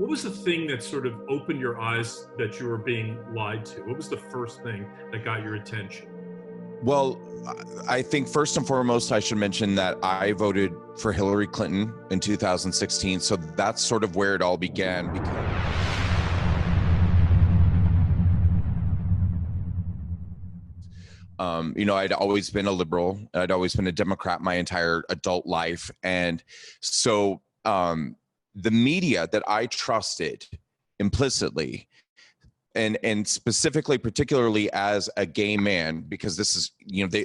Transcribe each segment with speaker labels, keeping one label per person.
Speaker 1: what was the thing that sort of opened your eyes that you were being lied to? What was the first thing that got your attention?
Speaker 2: Well, I think first and foremost, I should mention that I voted for Hillary Clinton in 2016. So that's sort of where it all began. I'd always been a liberal. I'd always been a Democrat my entire adult life. And so the media that I trusted implicitly, and specifically, particularly as a gay man, because this is,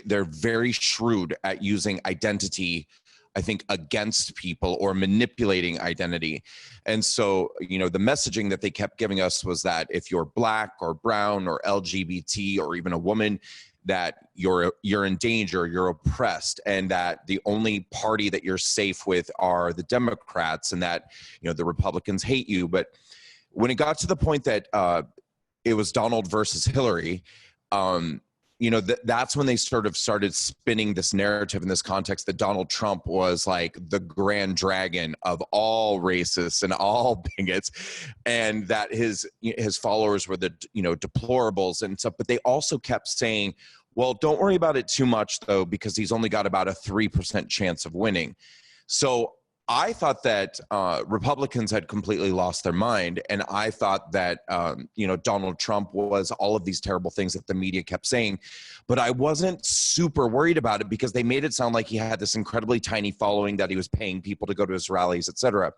Speaker 2: they're very shrewd at using identity, I think, against people or manipulating identity. And so, the messaging that they kept giving us was that if you're Black or brown or LGBT or even a woman, that you're in danger, you're oppressed, and that the only party that you're safe with are the Democrats, and that, the Republicans hate you. But when it got to the point that it was Donald versus Hillary, that's when they started spinning this narrative in this context that Donald Trump was like the grand dragon of all racists and all bigots, and that his followers were the deplorables and stuff. But they also kept saying, well, don't worry about it too much though, because he's only got about a 3% chance of winning. So I thought that Republicans had completely lost their mind, and I thought that Donald Trump was all of these terrible things that the media kept saying, but I wasn't super worried about it because they made it sound like he had this incredibly tiny following, that he was paying people to go to his rallies, etc.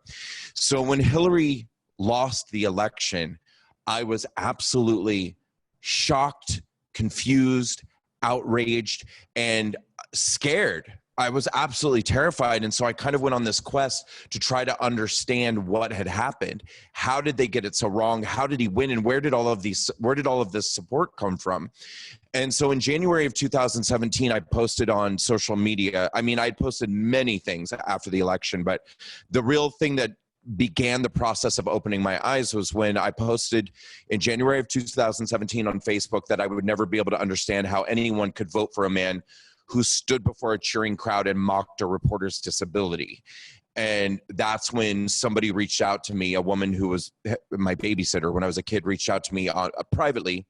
Speaker 2: So when Hillary lost the election, I was absolutely shocked, confused, outraged, and scared. I was absolutely terrified. And so I kind of went on this quest to try to understand what had happened. How did they get it so wrong? How did he win? And where did all of this support come from? And so in January of 2017, I posted on social media. I mean, I'd posted many things after the election, but the real thing that began the process of opening my eyes was when I posted in January of 2017 on Facebook that I would never be able to understand how anyone could vote for a man who stood before a cheering crowd and mocked a reporter's disability. And that's when somebody reached out to me, a woman who was my babysitter when I was a kid, reached out to me privately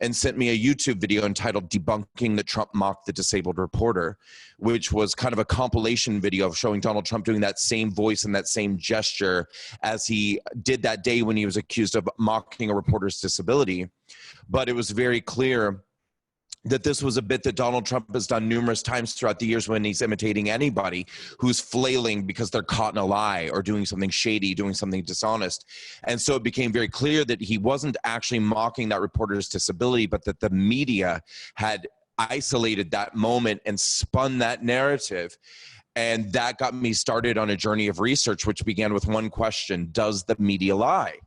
Speaker 2: and sent me a YouTube video entitled "Debunking that Trump Mocked the Disabled Reporter," which was kind of a compilation video of showing Donald Trump doing that same voice and that same gesture as he did that day when he was accused of mocking a reporter's disability. But it was very clear that this was a bit that Donald Trump has done numerous times throughout the years when he's imitating anybody who's flailing because they're caught in a lie or doing something shady, doing something dishonest. And so it became very clear that he wasn't actually mocking that reporter's disability, but that the media had isolated that moment and spun that narrative. And that got me started on a journey of research, which began with one question: does the media lie?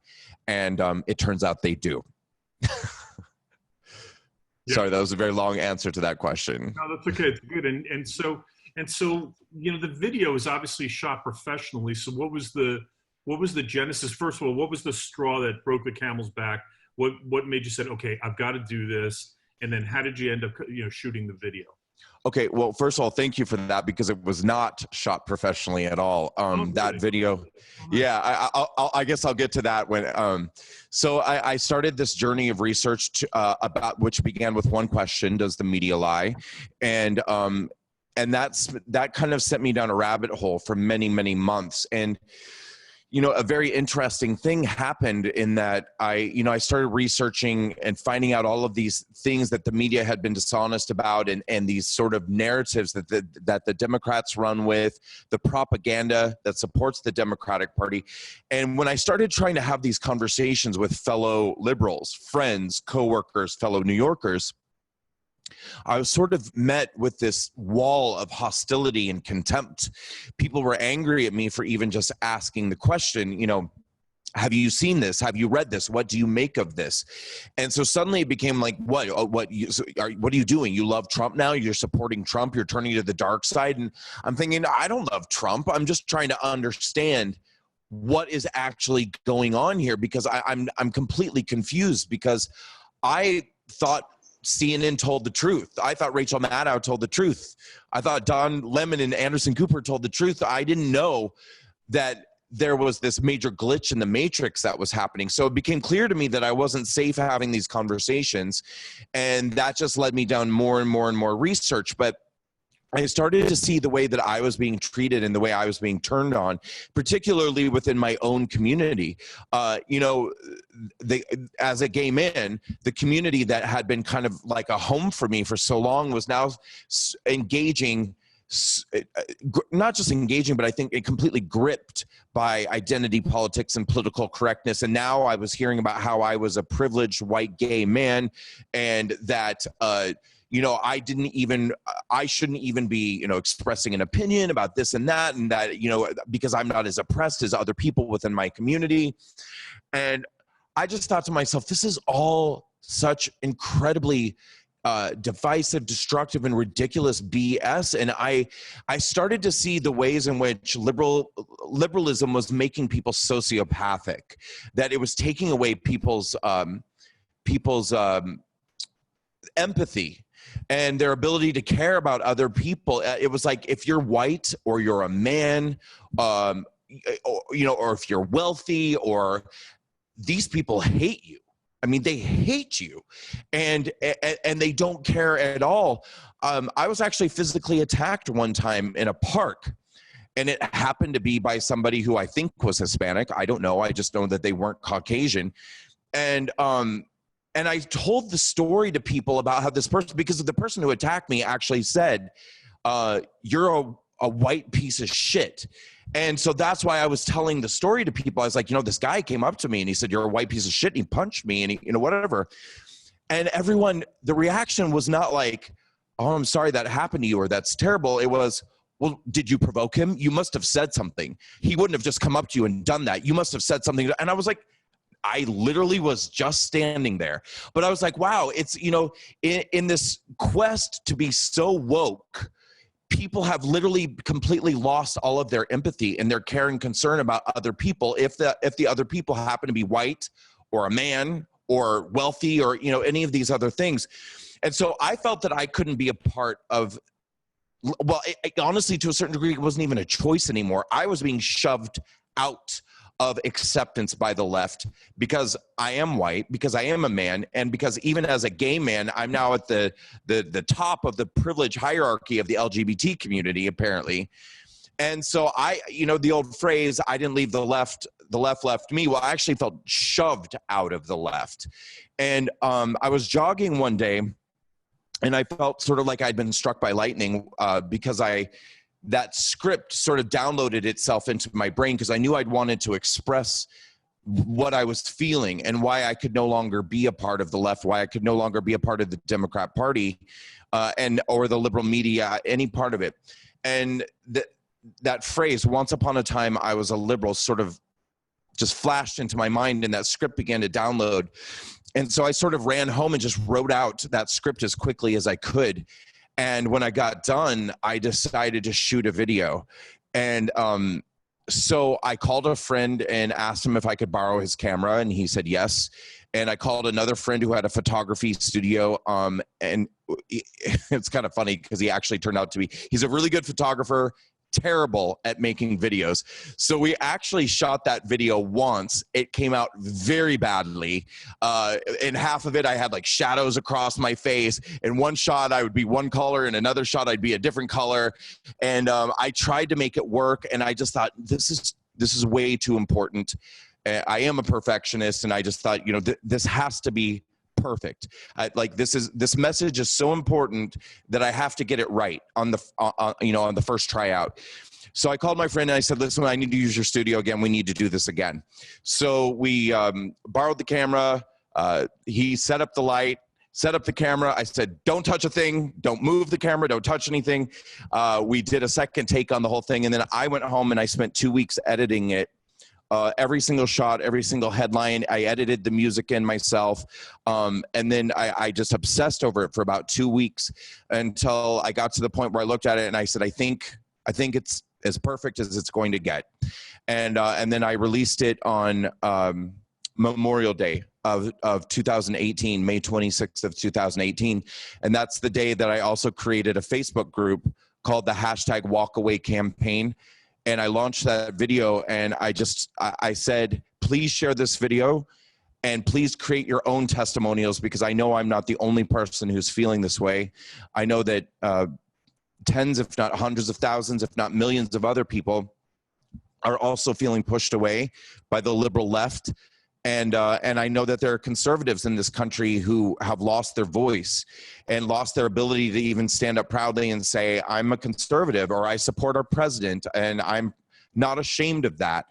Speaker 2: And it turns out they do. Yeah. Sorry, that was a very long answer to that question.
Speaker 1: No, that's okay. It's good. And so the video is obviously shot professionally. So what was the genesis? First of all, what was the straw that broke the camel's back? What made you say, okay, I've got to do this? And then how did you end up shooting the video?
Speaker 2: Okay, well, first of all, thank you for that, because it was not shot professionally at all. That video, yeah, I guess I'll get to that when. So I started this journey of research about which began with one question: does the media lie? And that kind of sent me down a rabbit hole for many, many months. And a very interesting thing happened in that I started researching and finding out all of these things that the media had been dishonest about, and these sort of narratives that the Democrats run with, the propaganda that supports the Democratic Party. And when I started trying to have these conversations with fellow liberals, friends, coworkers, fellow New Yorkers, I was sort of met with this wall of hostility and contempt. People were angry at me for even just asking the question, have you seen this? Have you read this? What do you make of this? And so suddenly it became like, what are you doing? You love Trump now? You're supporting Trump? You're turning to the dark side? And I'm thinking, I don't love Trump. I'm just trying to understand what is actually going on here, because I'm completely confused, because I thought CNN told the truth. I thought Rachel Maddow told the truth. I thought Don Lemon and Anderson Cooper told the truth. I didn't know that there was this major glitch in the matrix that was happening. So it became clear to me that I wasn't safe having these conversations. And that just led me down more and more and more research. But I started to see the way that I was being treated and the way I was being turned on, particularly within my own community. You know, as a gay man, the community that had been kind of like a home for me for so long was now engaging, not just engaging, but I think it completely gripped by identity politics and political correctness. And now I was hearing about how I was a privileged white gay man, and that, you know, I shouldn't even be, you know, expressing an opinion about this and that, you know, because I'm not as oppressed as other people within my community. And I just thought to myself, this is all such incredibly divisive, destructive, and ridiculous BS. And I started to see the ways in which liberalism was making people sociopathic, that it was taking away people's empathy and their ability to care about other people. It was like, if you're white or you're a man, or, you know, or if you're wealthy, or these people hate you. I mean, they hate you, and they don't care at all. I was actually physically attacked one time in a park, and it happened to be by somebody who I think was Hispanic. I don't know. I just know that they weren't Caucasian. And I told the story to people about how this person, because the person who attacked me actually said, you're a white piece of shit. And so that's why I was telling the story to people. I was like, you know, this guy came up to me and he said, you're a white piece of shit. And he punched me and he, you know, whatever. And everyone, the reaction was not like, oh, I'm sorry that happened to you, or that's terrible. It was, well, did you provoke him? You must have said something. He wouldn't have just come up to you and done that. You must have said something. And I was like, I literally was just standing there. But I was like, wow, it's, you know, in this quest to be so woke, people have literally completely lost all of their empathy and their care and concern about other people. If the other people happen to be white or a man or wealthy or, you know, any of these other things. And so I felt that I couldn't be a part of, well, honestly, to a certain degree, it wasn't even a choice anymore. I was being shoved out of acceptance by the left because I am white, because I am a man, and because even as a gay man, I'm now at the top of the privilege hierarchy of the LGBT community, apparently. And so you know, the old phrase, I didn't leave the left left me. Well, I actually felt shoved out of the left. And I was jogging one day, and I felt sort of like I'd been struck by lightning because that script sort of downloaded itself into my brain, because I knew I'd wanted to express what I was feeling and why I could no longer be a part of the left, why I could no longer be a part of the Democrat Party or the liberal media, any part of it. And that phrase, once upon a time I was a liberal, sort of just flashed into my mind, and that script began to download. And so I sort of ran home and just wrote out that script as quickly as I could. And when I got done, I decided to shoot a video. And so I called a friend and asked him if I could borrow his camera, and he said yes. And I called another friend who had a photography studio, and it's kind of funny because he actually turned out to be, he's a really good photographer, terrible at making videos. So we actually shot that video once. It came out very badly. In half of it, I had like shadows across my face. In one shot, I would be one color. In another shot, I'd be a different color. And I tried to make it work. And I just thought, this is way too important. I am a perfectionist. And I just thought, you know, this has to be perfect. This message is so important that I have to get it right on the first tryout. So I called my friend and I said, listen, I need to use your studio again. We need to do this again. So we borrowed the camera. He set up the light, set up the camera. I said, don't touch a thing. Don't move the camera. Don't touch anything. We did a second take on the whole thing. And then I went home and I spent 2 weeks editing it. Every single shot, every single headline. I edited the music in myself. And then I just obsessed over it for about 2 weeks until I got to the point where I looked at it and I said, I think it's as perfect as it's going to get. And then I released it on Memorial Day of 2018, May 26th of 2018. And that's the day that I also created a Facebook group called the #WalkAwayCampaign. And I launched that video, and I said, please share this video and please create your own testimonials, because I know I'm not the only person who's feeling this way. I know that tens, if not hundreds of thousands, if not millions of other people are also feeling pushed away by the liberal left. And I know that there are conservatives in this country who have lost their voice and lost their ability to even stand up proudly and say, I'm a conservative, or I support our president, and I'm not ashamed of that.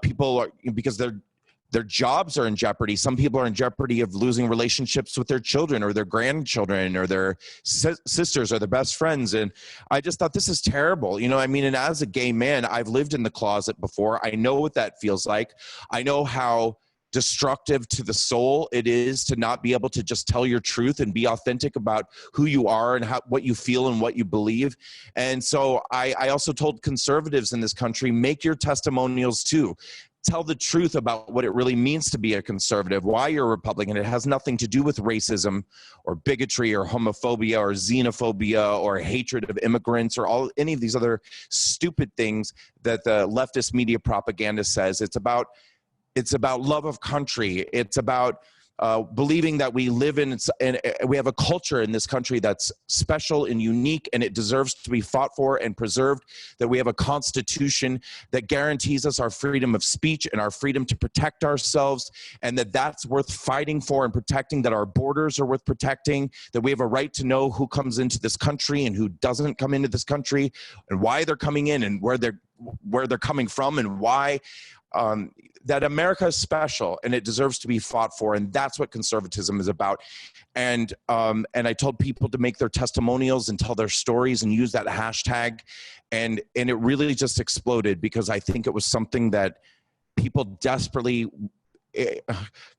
Speaker 2: People are, because their jobs are in jeopardy. Some people are in jeopardy of losing relationships with their children or their grandchildren or their sisters or their best friends. And I just thought, this is terrible. You know, I mean, and as a gay man, I've lived in the closet before. I know what that feels like. I know how destructive to the soul it is to not be able to just tell your truth and be authentic about who you are and what you feel and what you believe. And so I also told conservatives in this country, make your testimonials too. Tell the truth about what it really means to be a conservative, why you're a Republican. It has nothing to do with racism or bigotry or homophobia or xenophobia or hatred of immigrants or any of these other stupid things that the leftist media propaganda says. It's about love of country. It's about believing that we live in, and we have a culture in this country that's special and unique, and it deserves to be fought for and preserved, that we have a constitution that guarantees us our freedom of speech and our freedom to protect ourselves, and that's worth fighting for and protecting, that our borders are worth protecting, that we have a right to know who comes into this country and who doesn't come into this country, and why they're coming in and where they're coming from, and why that America is special and it deserves to be fought for. And that's what conservatism is about. And I told people to make their testimonials and tell their stories and use that hashtag. And it really just exploded, because I think it was something that people desperately,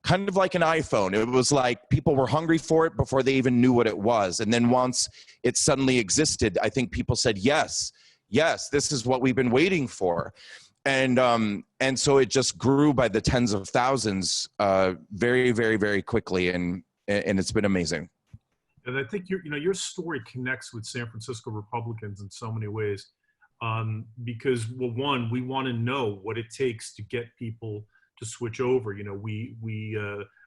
Speaker 2: kind of like an iPhone. It was like people were hungry for it before they even knew what it was. And then once it suddenly existed, I think people said, yes, this is what we've been waiting for. And so it just grew by the tens of thousands, very, very, very quickly, and it's been amazing.
Speaker 1: And I think your story connects with San Francisco Republicans in so many ways, because, well, one, we want to know what it takes to get people to switch over. You know, we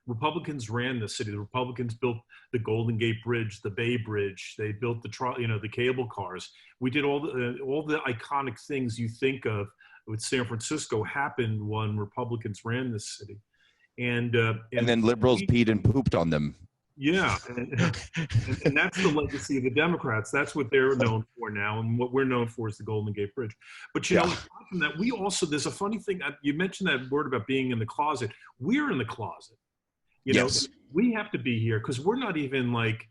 Speaker 1: Republicans ran the city. The Republicans built the Golden Gate Bridge, the Bay Bridge. They built the cable cars. We did all the iconic things you think of with San Francisco happened when Republicans ran this city. And
Speaker 2: then liberals peed and pooped on them.
Speaker 1: Yeah, and that's the legacy of the Democrats. That's what they're known for now, and what we're known for is the Golden Gate Bridge. But know, apart from that, we also, there's a funny thing. You mentioned that word about being in the closet. We're in the closet. You know, we have to be here because we're not even like,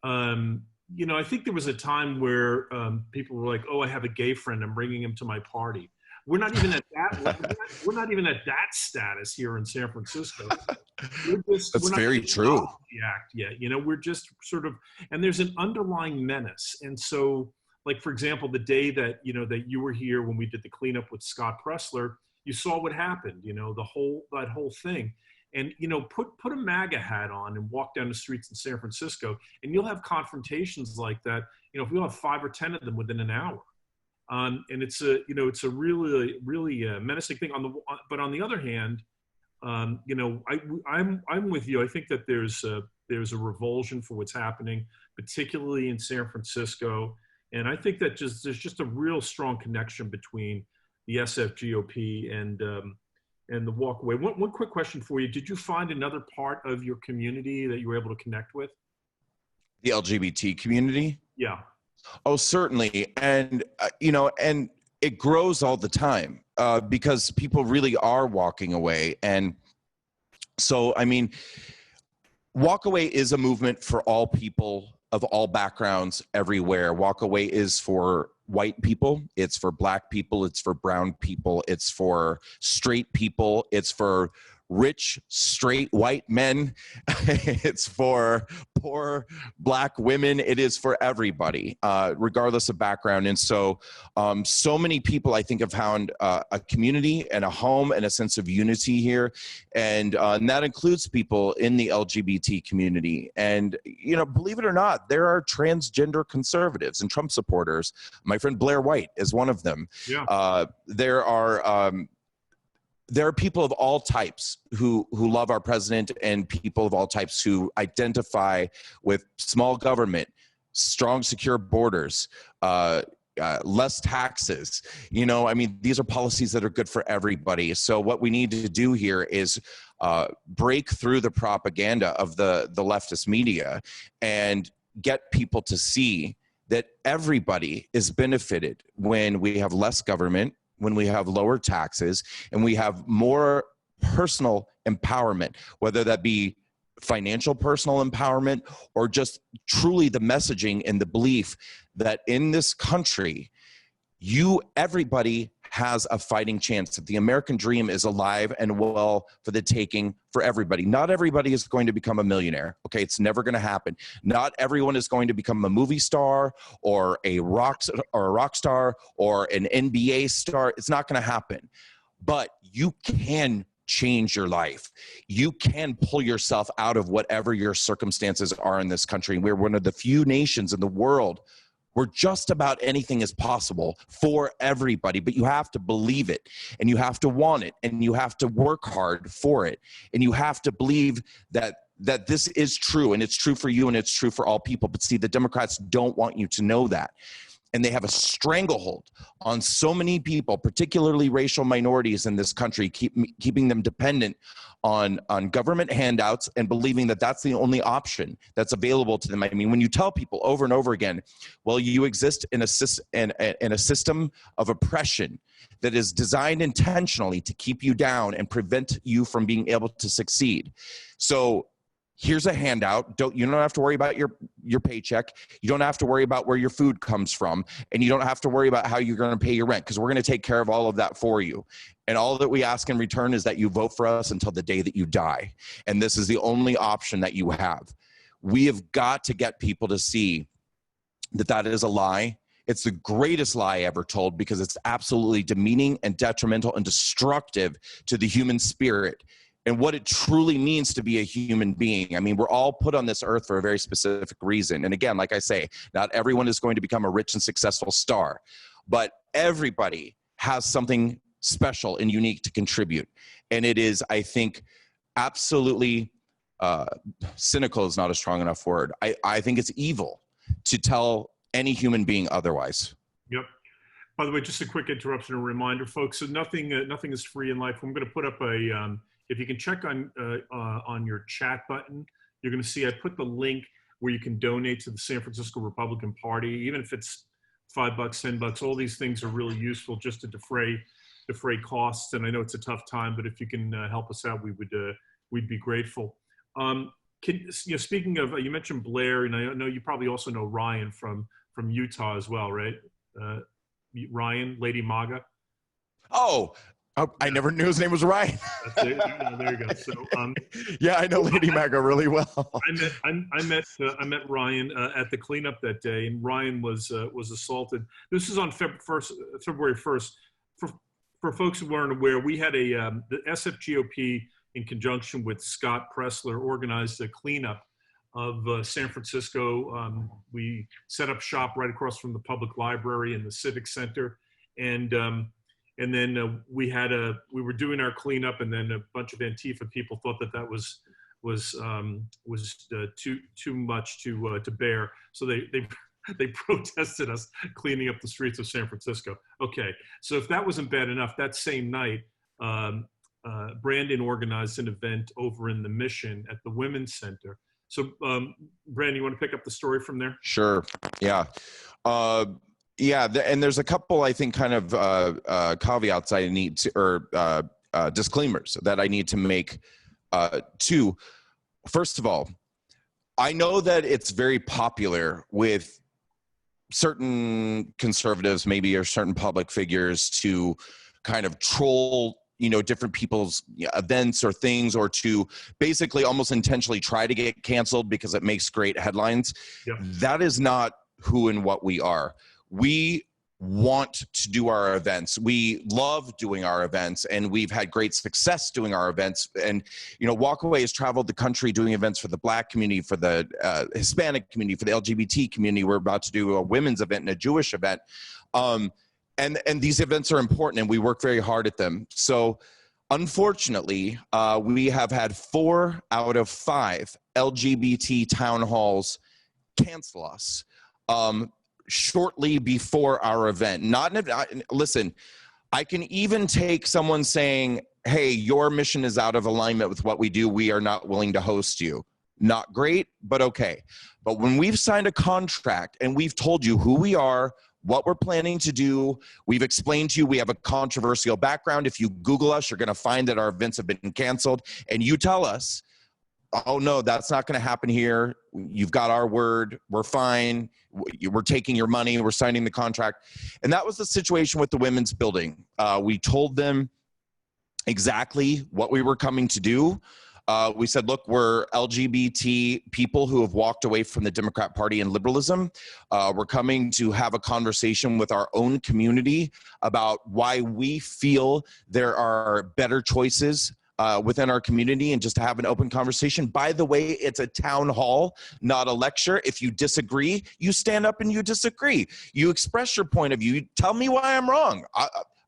Speaker 1: I think there was a time where people were like, "Oh, I have a gay friend. I'm bringing him to my party." We're not even at that. We're not even at that status here in San Francisco.
Speaker 2: That's very true.
Speaker 1: Act yet, we're just sort of, and there's an underlying menace. And so, like for example, the day that that you were here when we did the cleanup with Scott Pressler, you saw what happened. That whole thing, and put a MAGA hat on and walk down the streets in San Francisco, and you'll have confrontations like that. If we'll have 5 or 10 of them within an hour. And it's a really, really menacing thing. But on the other hand, I'm with you. I think that there's a revulsion for what's happening, particularly in San Francisco. And I think that there's just a real strong connection between the SFGOP and the walkaway. One quick question for you: did you find another part of your community that you were able to connect with?
Speaker 2: The LGBT community?
Speaker 1: Yeah.
Speaker 2: Oh, certainly. And, and it grows all the time because people really are walking away. And so, I mean, walk away is a movement for all people of all backgrounds everywhere. Walk away is for white people. It's for Black people. It's for brown people. It's for straight people. It's for rich, straight, white men. It's for poor Black women. It is for everybody, regardless of background. And so, so many people, I think, have found a community and a home and a sense of unity here. And that includes people in the LGBT community. And, you know, believe it or not, there are transgender conservatives and Trump supporters. My friend Blair White is one of them.
Speaker 1: Yeah.
Speaker 2: There are people of all types who love our president, and people of all types who identify with small government, strong, secure borders, less taxes. You know, I mean, these are policies that are good for everybody. So what we need to do here is break through the propaganda of the leftist media and get people to see that everybody is benefited when we have less government, when we have lower taxes, and we have more personal empowerment, whether that be financial personal empowerment or just truly the messaging and the belief that in this country, everybody has a fighting chance, that the American dream is alive and well for the taking for everybody. Not everybody is going to become a millionaire. Okay, it's never going to happen. Not everyone is going to become a movie star or a rock star or an NBA star. It's not going to happen. But you can change your life. You can pull yourself out of whatever your circumstances are in this country. We're one of the few nations in the world where just about anything is possible for everybody, but you have to believe it, and you have to want it, and you have to work hard for it, and you have to believe that this is true, and it's true for you, and it's true for all people. But see, the Democrats don't want you to know that. And they have a stranglehold on so many people, particularly racial minorities in this country, keeping them dependent on government handouts and believing that that's the only option that's available to them. I mean, when you tell people over and over again, well, you exist in a system of oppression that is designed intentionally to keep you down and prevent you from being able to succeed. So here's a handout. You don't have to worry about your paycheck. You don't have to worry about where your food comes from. And you don't have to worry about how you're going to pay your rent, because we're going to take care of all of that for you. And all that we ask in return is that you vote for us until the day that you die. And this is the only option that you have. We have got to get people to see that that is a lie. It's the greatest lie ever told, because it's absolutely demeaning and detrimental and destructive to the human spirit and what it truly means to be a human being. I mean, we're all put on this earth for a very specific reason. And again, like I say, not everyone is going to become a rich and successful star, but everybody has something special and unique to contribute. And it is, I think, absolutely cynical is not a strong enough word. I think it's evil to tell any human being otherwise.
Speaker 1: Yep. By the way, just a quick interruption, a reminder, folks. So nothing is free in life. I'm going to put up a if you can check on your chat button, you're going to see I put the link where you can donate to the San Francisco Republican Party, even if it's $5, $10. All these things are really useful just to defray costs. And I know it's a tough time, but if you can help us out, we'd be grateful. Speaking of, you mentioned Blair, and I know you probably also know Ryan from Utah as well, right? Ryan, Lady MAGA.
Speaker 2: Oh, I never knew his name was Ryan.
Speaker 1: There you go. So,
Speaker 2: yeah, I know Lady MAGA really well.
Speaker 1: I met Ryan at the cleanup that day, and Ryan was assaulted. This is on February 1st. For folks who weren't aware, we had the SFGOP in conjunction with Scott Pressler organized a cleanup of San Francisco. We set up shop right across from the public library and the Civic Center, and then we were doing our cleanup, and then a bunch of Antifa people thought that was too much to bear, so they protested us cleaning up the streets of San Francisco. Okay, so if that wasn't bad enough, that same night, Brandon organized an event over in the Mission at the Women's Center. So, Brandon, you want to pick up the story from there?
Speaker 2: Sure. Yeah. And there's a couple, I think, kind of caveats I need to, or disclaimers that I need to make. Two, first of all, I know that it's very popular with certain conservatives, maybe, or certain public figures to kind of troll different people's events or things, or to basically almost intentionally try to get canceled because it makes great headlines.
Speaker 1: Yep.
Speaker 2: That is not who and what we are. We want to do our events. We love doing our events, and we've had great success doing our events. And, Walkaway has traveled the country doing events for the Black community, for the Hispanic community, for the LGBT community. We're about to do a women's event and a Jewish event. And these events are important, and we work very hard at them. So unfortunately, we have had 4 out of 5 LGBT town halls cancel us shortly before our event. Listen, I can even take someone saying, hey, your mission is out of alignment with what we do. We are not willing to host you. Not great, but okay. But when we've signed a contract and we've told you who we are, what we're planning to do, we've explained to you we have a controversial background. If you Google us, you're going to find that our events have been canceled. And you tell us, oh, no, that's not going to happen here. You've got our word. We're fine. We're taking your money. We're signing the contract. And that was the situation with the women's building. We told them exactly what we were coming to do. We said, look, we're LGBT people who have walked away from the Democrat Party and liberalism. We're coming to have a conversation with our own community about why we feel there are better choices within our community, and just to have an open conversation. By the way, it's a town hall, not a lecture. If you disagree, you stand up and you disagree. You express your point of view. You tell me why I'm wrong.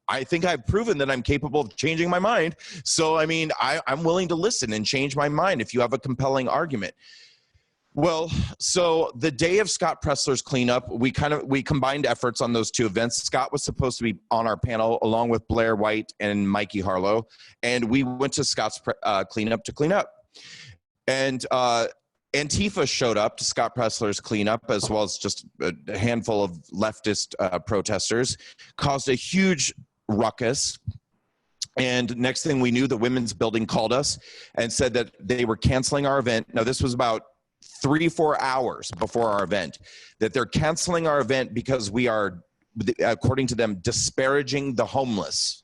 Speaker 2: I think I've proven that I'm capable of changing my mind. So, I'm willing to listen and change my mind if you have a compelling argument. Well, so the day of Scott Pressler's cleanup, we combined efforts on those 2 events. Scott was supposed to be on our panel along with Blair White and Mikey Harlow, and we went to Scott's cleanup to clean up. And Antifa showed up to Scott Pressler's cleanup, as well as just a handful of leftist protesters, caused a huge ruckus. And next thing we knew, the women's building called us and said that they were canceling our event. Now, this was about 3-4 hours before our event, that they're canceling our event because we are, according to them, disparaging the homeless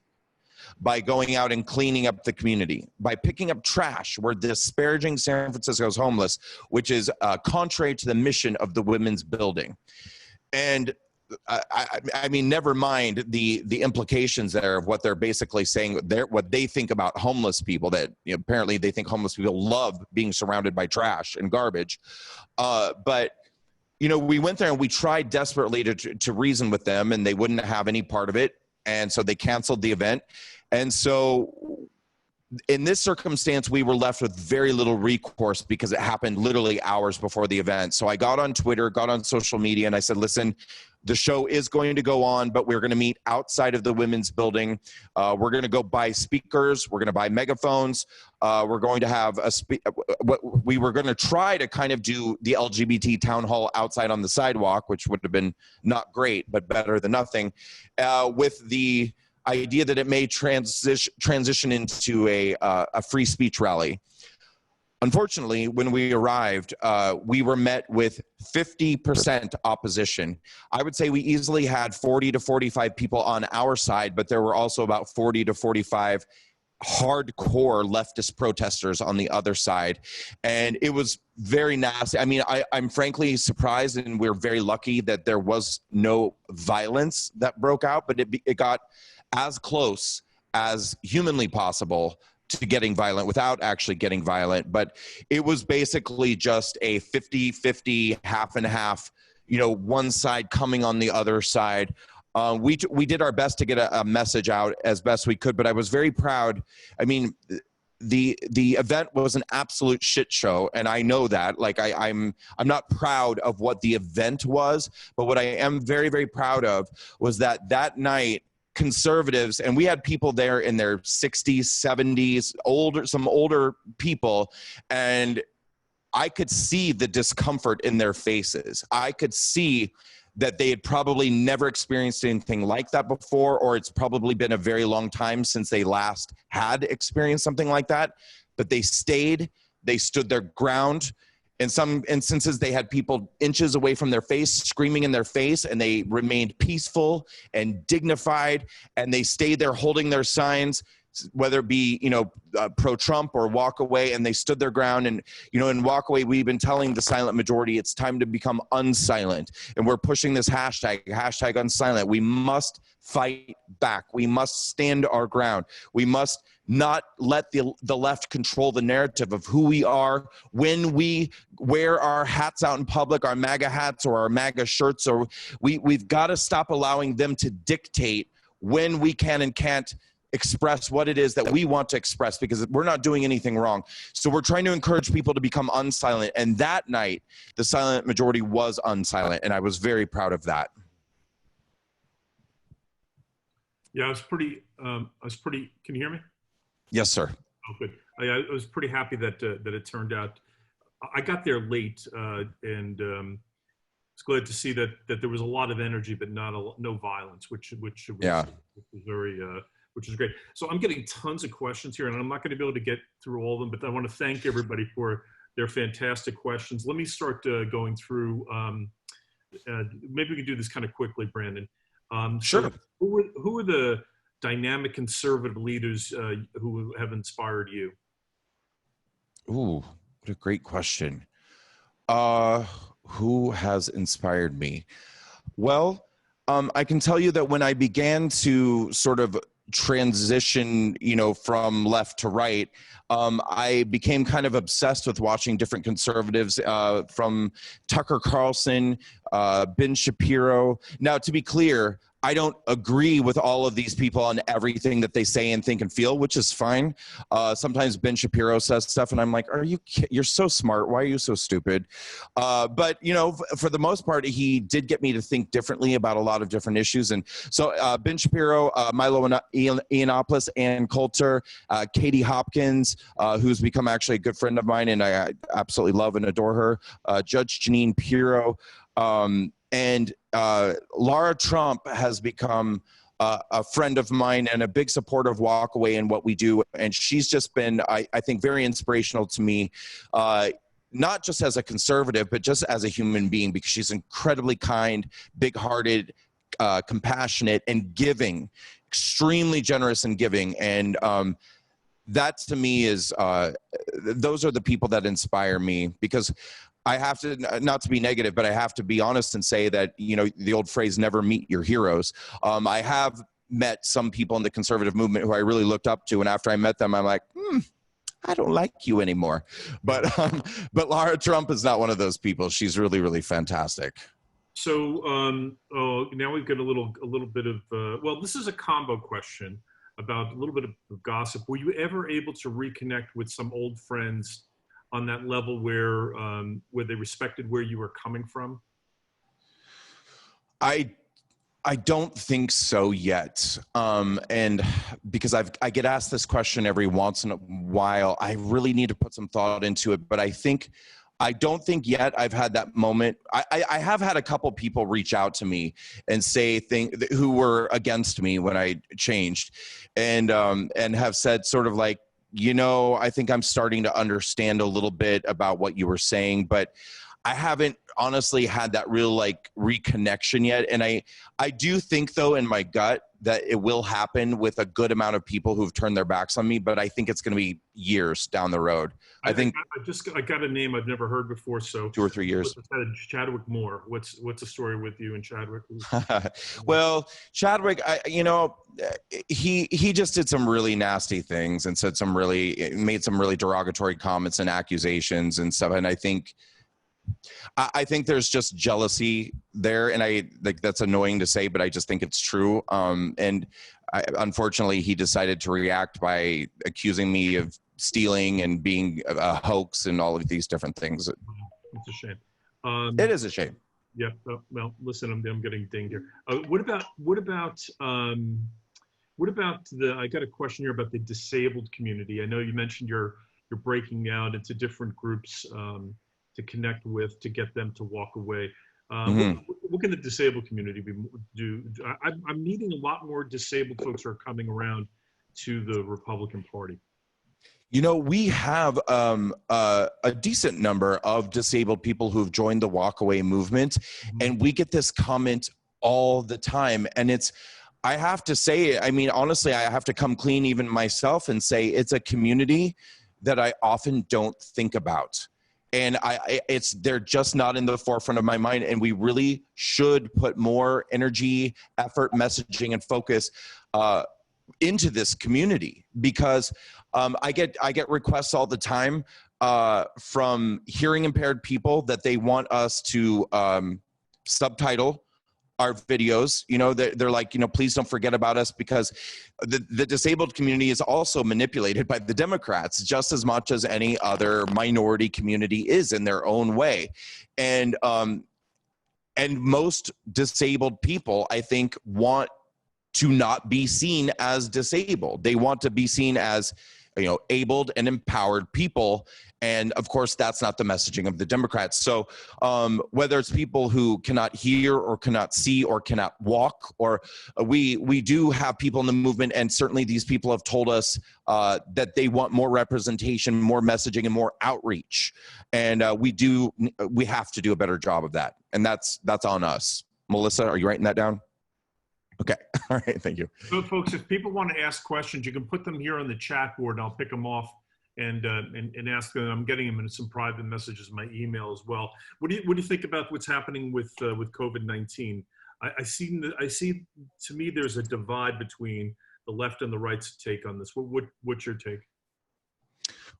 Speaker 2: by going out and cleaning up the community. By picking up trash, we're disparaging San Francisco's homeless, which is contrary to the mission of the women's building. And never mind the implications there of what they're basically saying, what they think about homeless people, that apparently they think homeless people love being surrounded by trash and garbage. But we went there and we tried desperately to reason with them, and they wouldn't have any part of it. And so they canceled the event. And so in this circumstance, we were left with very little recourse because it happened literally hours before the event. So I got on Twitter, got on social media, and I said, listen, the show is going to go on, but we're going to meet outside of the women's building. We're going to go buy speakers. We're going to buy megaphones. We're going to have we were going to try to kind of do the LGBT town hall outside on the sidewalk, which would have been not great, but better than nothing, with the idea that it may transition into a free speech rally. Unfortunately, when we arrived, we were met with 50% opposition. I would say we easily had 40 to 45 people on our side, but there were also about 40 to 45 hardcore leftist protesters on the other side. And it was very nasty. I'm frankly surprised, and we're very lucky that there was no violence that broke out, but it got as close as humanly possible to getting violent without actually getting violent. But it was basically just a 50-50, half and half, one side coming on the other side. We did our best to get a message out as best we could, but I was very proud. The event was an absolute shit show, and I know that. I'm not proud of what the event was, but what I am very, very proud of was that night, conservatives, and we had people there in their 60s, 70s, some older people, and I could see the discomfort in their faces. I could see that they had probably never experienced anything like that before, or it's probably been a very long time since they last had experienced something like that. But they stayed, they stood their ground. In some instances, they had people inches away from their face, screaming in their face, and they remained peaceful and dignified, and they stayed there holding their signs, whether it be, pro-Trump or walk away, and they stood their ground. And, in walk away, we've been telling the silent majority it's time to become unsilent. And we're pushing this hashtag unsilent. We must fight back. We must stand our ground. We must not let the left control the narrative of who we are when we wear our hats out in public, our MAGA hats or our MAGA shirts. Or we've got to stop allowing them to dictate when we can and can't express what it is that we want to express, because we're not doing anything wrong. So we're trying to encourage people to become unsilent. And that night, the silent majority was unsilent. And I was very proud of that.
Speaker 1: Yeah, I was pretty, can you hear me?
Speaker 2: Yes, sir.
Speaker 1: Oh, good. I was pretty happy that it turned out. I got there late, and it's glad to see that there was a lot of energy, but no violence, which was very, which is great. So I'm getting tons of questions here, and I'm not going to be able to get through all of them, but I want to thank everybody for their fantastic questions. Let me start going through. Maybe we can do this kind of quickly, Brandon.
Speaker 2: Sure.
Speaker 1: So who are the dynamic conservative leaders who have inspired you?
Speaker 2: Ooh, what a great question. Who has inspired me? Well, I can tell you that when I began to sort of transition, from left to right, I became kind of obsessed with watching different conservatives, from Tucker Carlson, Ben Shapiro. Now, to be clear, I don't agree with all of these people on everything that they say and think and feel, which is fine. Sometimes Ben Shapiro says stuff and I'm like, you're so smart. Why are you so stupid? But, for the most part, he did get me to think differently about a lot of different issues. And so Ben Shapiro, Milo Yiannopoulos, Ann Coulter, Katie Hopkins, who's become actually a good friend of mine, and I absolutely love and adore her, Judge Jeanine Pirro, and Lara Trump has become a friend of mine and a big supporter of Walkaway and what we do. And she's just been, I think, very inspirational to me, not just as a conservative, but just as a human being, because she's incredibly kind, big-hearted, compassionate, and giving, extremely generous and giving. And that to me is, those are the people that inspire me, because I have to, not to be negative, but I have to be honest and say that, the old phrase, never meet your heroes. I have met some people in the conservative movement who I really looked up to. And after I met them, I'm like, I don't like you anymore. But Lara Trump is not one of those people. She's really, really fantastic.
Speaker 1: So now we've got a little bit of, well, this is a combo question about a little bit of gossip. Were you ever able to reconnect with some old friends on that level where they respected where you were coming from?
Speaker 2: I don't think so yet. And because I get asked this question every once in a while, I really need to put some thought into it. But I don't think yet I've had that moment. I have had a couple people reach out to me and say things who were against me when I changed, and have said sort of like, I think I'm starting to understand a little bit about what you were saying, but I haven't honestly had that real reconnection yet. And I do think, though, in my gut that it will happen with a good amount of people who've turned their backs on me, but I think it's going to be years down the road. I got a name I've never heard before. So 2 or 3 years.
Speaker 1: Chadwick Moore. What's the story with you and Chadwick?
Speaker 2: Well, Chadwick, he just did some really nasty things and made some really derogatory comments and accusations and stuff. And I think there's just jealousy there, and that's annoying to say, but I just think it's true. Unfortunately, he decided to react by accusing me of stealing and being a hoax and all of these different things.
Speaker 1: It's a shame.
Speaker 2: It is a shame.
Speaker 1: Yeah. Well, listen, I'm getting dinged here. What about I got a question here about the disabled community. I know you mentioned you're breaking out into different groups to connect with, to get them to walk away. What can the disabled community do? I'm meeting a lot more disabled folks who are coming around to the Republican Party.
Speaker 2: We have a decent number of disabled people who've joined the walkaway movement, and we get this comment all the time. And I have to say, I mean, honestly, I have to come clean even myself and say it's a community that I often don't think about. And they're just not in the forefront of my mind. And we really should put more energy, effort, messaging, and focus into this community, because I get requests all the time from hearing impaired people that they want us to subtitle our videos. You know, they're like, you know, please don't forget about us, because the disabled community is also manipulated by the Democrats just as much as any other minority community is in their own way. And most disabled people, I think, want to not be seen as disabled. They want to be seen as, you know, abled and empowered people. And of course, that's not the messaging of the Democrats. So whether it's people who cannot hear or cannot see or cannot walk, or we do have people in the movement, and certainly these people have told us that they want more representation, more messaging, and more outreach. And we have to do a better job of that. And that's on us. Melissa, are you writing that down? Okay. All right. Thank you.
Speaker 1: So, folks, if people want to ask questions, you can put them here on the chat board, and I'll pick them off and ask them. I'm getting them in some private messages, my email as well. What do you think about what's happening with COVID-19? I see. To me, there's a divide between the left and the right's take on this. What's your take?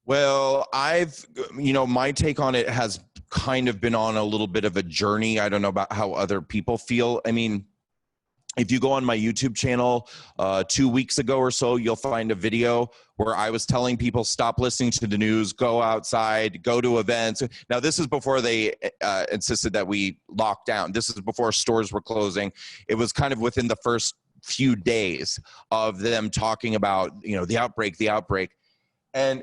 Speaker 2: Well, my take on it has kind of been on a little bit of a journey. I don't know about how other people feel. I mean, if you go on my YouTube channel 2 weeks ago or so, you'll find a video where I was telling people, stop listening to the news, go outside, go to events. Now, this is before they insisted that we lock down. This is before stores were closing. It was kind of within the first few days of them talking about, you know, the outbreak. And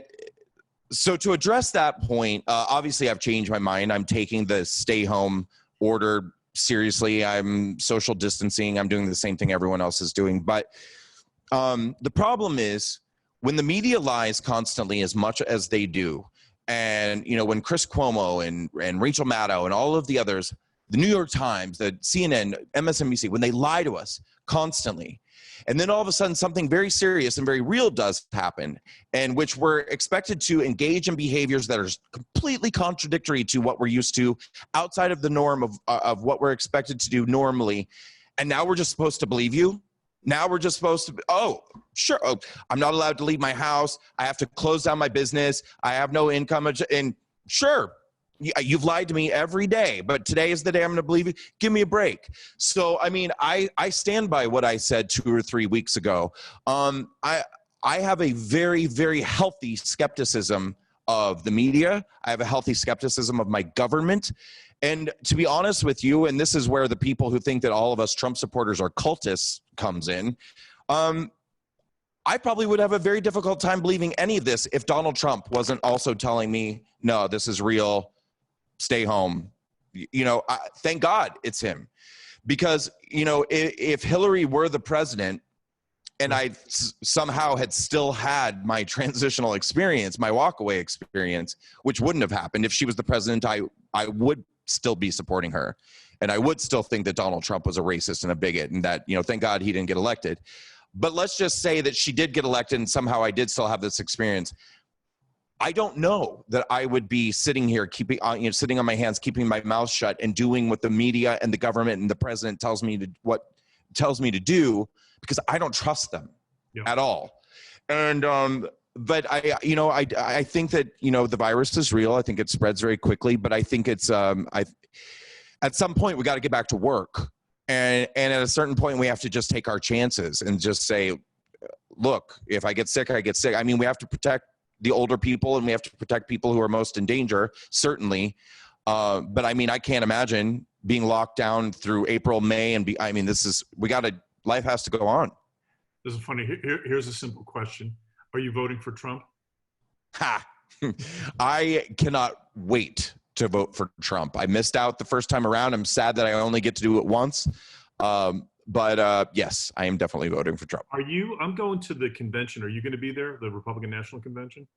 Speaker 2: so to address that point, obviously I've changed my mind. I'm taking the stay home order seriously. I'm social distancing. I'm doing the same thing everyone else is doing. But the problem is when the media lies constantly as much as they do, and, you know, when Chris Cuomo and Rachel Maddow and all of the others, the New York Times, the CNN, MSNBC, when they lie to us constantly, and then all of a sudden something very serious and very real does happen, and which we're expected to engage in behaviors that are completely contradictory to what we're used to, outside of the norm of what we're expected to do normally. And now we're just supposed to believe you? Now we're just supposed to, oh, sure. Oh, I'm not allowed to leave my house. I have to close down my business. I have no income. And sure, you've lied to me every day, but today is the day I'm going to believe you. Give me a break. So, I mean, I stand by what I said 2 or 3 weeks ago. I have a very, very healthy skepticism of the media. I have a healthy skepticism of my government. And to be honest with you, and this is where the people who think that all of us Trump supporters are cultists comes in, I probably would have a very difficult time believing any of this if Donald Trump wasn't also telling me, no, this is real. Stay home. You know, thank God it's him, because, you know, if Hillary were the president and I somehow had still had my transitional experience, my walkaway experience, which wouldn't have happened if she was the president, I would still be supporting her. And I would still think that Donald Trump was a racist and a bigot, and that, you know, thank God he didn't get elected. But let's just say that she did get elected and somehow I did still have this experience. I don't know that I would be sitting here sitting on my hands, keeping my mouth shut and doing what the media and the government and the president tells me to do, because I don't trust them at all. And but I think that, you know, the virus is real. I think it spreads very quickly, but I think it's at some point we got to get back to work, and at a certain point we have to just take our chances and just say, look, if I get sick, I get sick. I mean, we have to protect the older people, and we have to protect people who are most in danger, certainly. But I mean, I can't imagine being locked down through April, May, and life has to go on.
Speaker 1: This is funny. Here's a simple question. Are you voting for Trump?
Speaker 2: Ha! I cannot wait to vote for Trump. I missed out the first time around. I'm sad that I only get to do it once. But yes, I am definitely voting for Trump.
Speaker 1: I'm going to the convention. Are you going to be there, the Republican National Convention?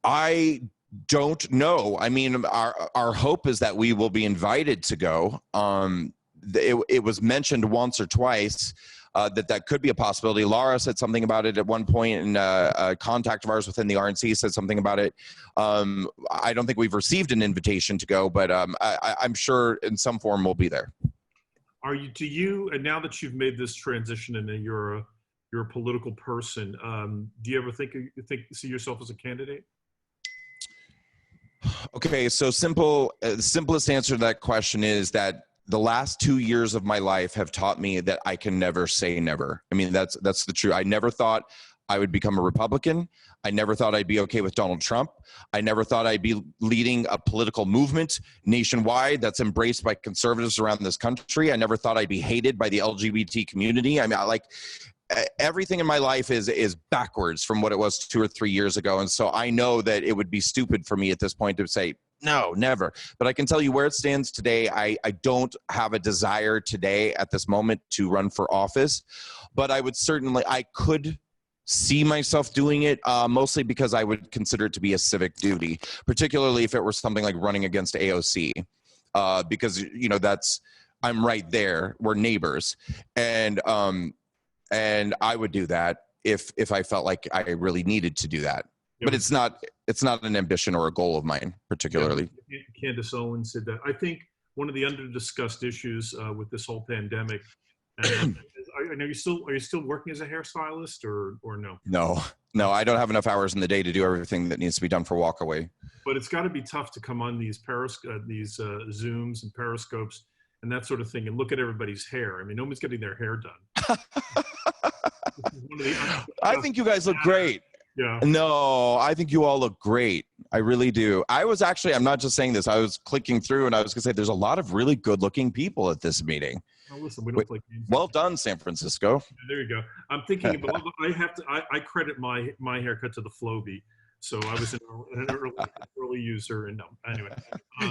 Speaker 2: I don't know. I mean, our hope is that we will be invited to go. It was mentioned once or twice. that could be a possibility. Laura said something about it at one point, and a contact of ours within the RNC said something about it. I don't think we've received an invitation to go, but I'm sure in some form we'll be there.
Speaker 1: And now that you've made this transition and you're a political person, do you ever see yourself as a candidate?
Speaker 2: Okay, so the simplest answer to that question is that the last 2 years of my life have taught me that I can never say never. I mean, that's the truth. I never thought I would become a Republican. I never thought I'd be okay with Donald Trump. I never thought I'd be leading a political movement nationwide that's embraced by conservatives around this country. I never thought I'd be hated by the LGBT community. I mean, everything in my life is backwards from what it was 2 or 3 years ago. And so I know that it would be stupid for me at this point to say, no, never. But I can tell you where it stands today. I don't have a desire today at this moment to run for office, but I could see myself doing it, mostly because I would consider it to be a civic duty, particularly if it were something like running against AOC, because, I'm right there. We're neighbors. And I would do that if I felt like I really needed to do that. But it's not an ambition or a goal of mine, particularly.
Speaker 1: Yeah, Candace Owens said that. I think one of the under-discussed issues with this whole pandemic, and are you still working as a hairstylist or no?
Speaker 2: No, I don't have enough hours in the day to do everything that needs to be done for Walkaway. But
Speaker 1: it's got to be tough to come on these Zooms and Periscopes and that sort of thing and look at everybody's hair. I mean, nobody's getting their hair done.
Speaker 2: I think you guys look great.
Speaker 1: Yeah.
Speaker 2: No, I think you all look great. I really do. I'm not just saying this. I was clicking through and I was going to say there's a lot of really good looking people at this meeting.
Speaker 1: Oh, listen, we don't play games.
Speaker 2: Well done, San Francisco.
Speaker 1: Yeah, there you go. I'm thinking about, I credit my haircut to the Flowbee. So I was an early user, and no, anyway.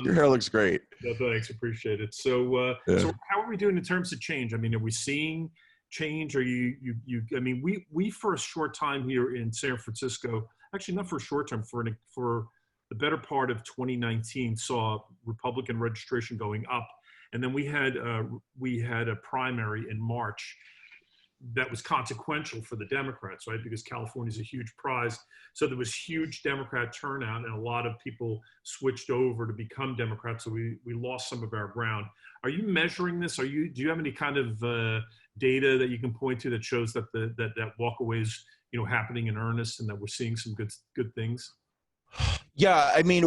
Speaker 2: Your hair looks great.
Speaker 1: Thanks, appreciate it. So how are we doing in terms of change? I mean, are we seeing change? Are I mean, we for a short time here in San Francisco, actually not for a short term, for the better part of 2019, saw Republican registration going up, and then we had a primary in March that was consequential for the Democrats, right? Because California is a huge prize. So there was huge Democrat turnout and a lot of people switched over to become Democrats. So we lost some of our ground. Are you measuring this? Do you have any kind of data that you can point to that shows that that walkaway is, happening in earnest and that we're seeing some good things?
Speaker 2: Yeah, I mean,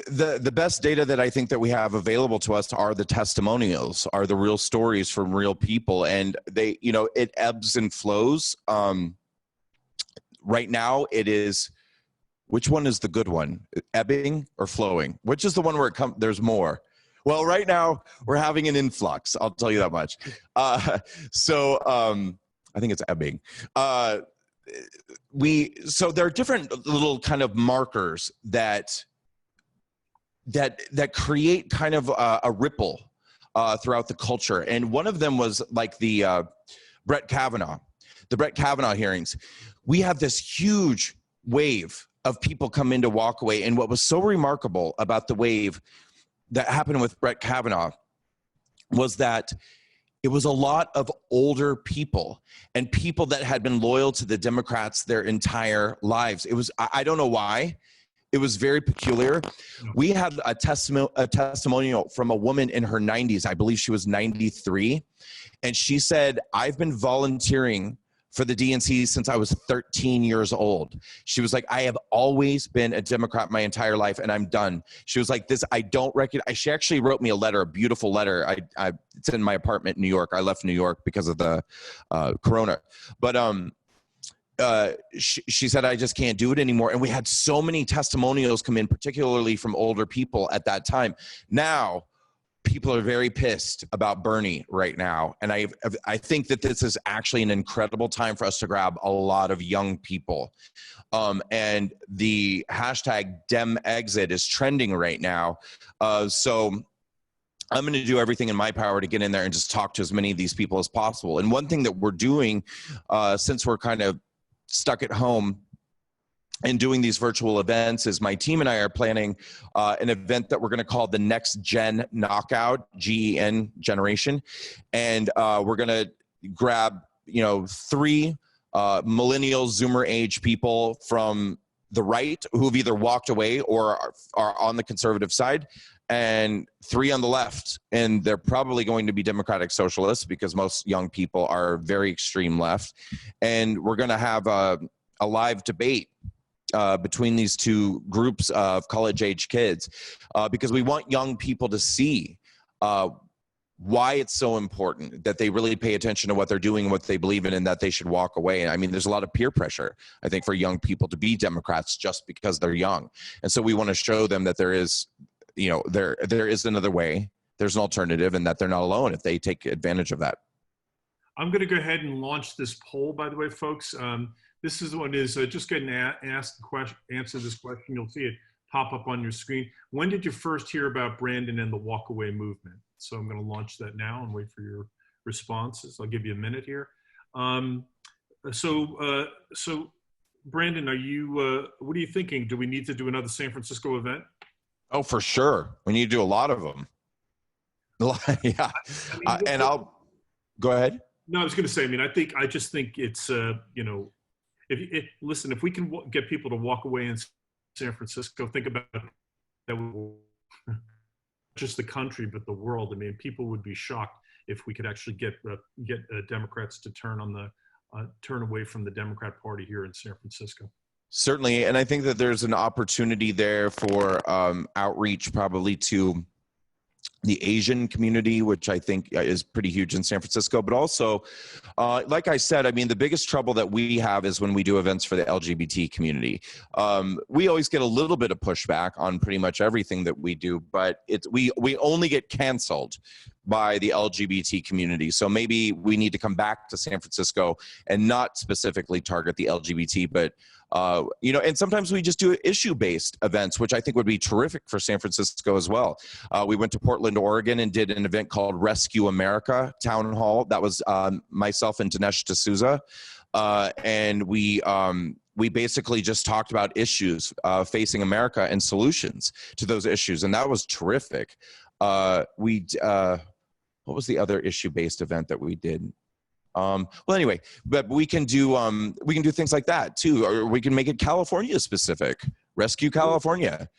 Speaker 2: the best data that I think that we have available to us are the testimonials, are the real stories from real people, and they, it ebbs and flows. Right now, it is. Which one is the good one? Ebbing or flowing? Which is the one where there's more? Well, right now we're having an influx. I'll tell you that much. So I think it's ebbing. So there are different little kind of markers that create kind of a ripple throughout the culture, and one of them was like the Brett Kavanaugh hearings. We have this huge wave of people come into Walkaway, and what was so remarkable about the wave that happened with Brett Kavanaugh was that it was a lot of older people and people that had been loyal to the Democrats their entire lives. I don't know why. It was very peculiar. We had a testimonial from a woman in her 90s. I believe she was 93. And she said, I've been volunteering for the DNC since I was 13 years old. She was like, I have always been a Democrat my entire life, and I'm done. She was like, I don't recognize. She actually wrote me a beautiful letter. It's in my apartment in New York. I left New York because of the corona. But she said, I just can't do it anymore. And we had so many testimonials come in, particularly from older people at that time. Now, people are very pissed about Bernie right now. And I think that this is actually an incredible time for us to grab a lot of young people. And the hashtag DemExit is trending right now. So I'm going to do everything in my power to get in there and just talk to as many of these people as possible. And one thing that we're doing, since we're kind of stuck at home and doing these virtual events, is my team and I are planning an event that we're going to call the Next Gen Knockout, GEN generation. And we're going to grab three millennial Zoomer age people from the right who've either walked away or are on the conservative side, and three on the left. And they're probably going to be Democratic Socialists because most young people are very extreme left. And we're going to have a live debate between these two groups of college-age kids because we want young people to see why it's so important that they really pay attention to what they're doing and what they believe in, and that they should walk away. And I mean, there's a lot of peer pressure, I think, for young people to be Democrats just because they're young. And so we want to show them that there is, there is another way, there's an alternative, and that they're not alone if they take advantage of that.
Speaker 1: I'm going to go ahead and launch this poll, by the way, folks. This is what is just getting asked the question, answer this question. You'll see it pop up on your screen. When did you first hear about Brandon and the walkaway movement? So I'm going to launch that now and wait for your responses. I'll give you a minute here. So Brandon, what are you thinking? Do we need to do another San Francisco event?
Speaker 2: Oh, for sure. We need to do a lot of them. Yeah. And I'll go ahead.
Speaker 1: No, I was going to say, I just think it's, listen, if we can get people to walk away in San Francisco, think about that. Just the country, but the world. People would be shocked if we could actually get Democrats to turn away from the Democrat Party here in San Francisco.
Speaker 2: Certainly, and I think that there's an opportunity there for outreach, probably to the Asian community, which I think is pretty huge in San Francisco, but also, like I said, the biggest trouble that we have is when we do events for the LGBT community. We always get a little bit of pushback on pretty much everything that we do, but we only get canceled by the LGBT community. So maybe we need to come back to San Francisco and not specifically target the LGBT, but and sometimes we just do issue-based events, which I think would be terrific for San Francisco as well. We went to Portland, Oregon, and did an event called Rescue America Town Hall. That was myself and Dinesh D'Souza, and we basically just talked about issues facing America and solutions to those issues, and that was terrific. What was the other issue-based event that we did? Well, anyway, but we can do things like that too, or we can make it California specific. Rescue California.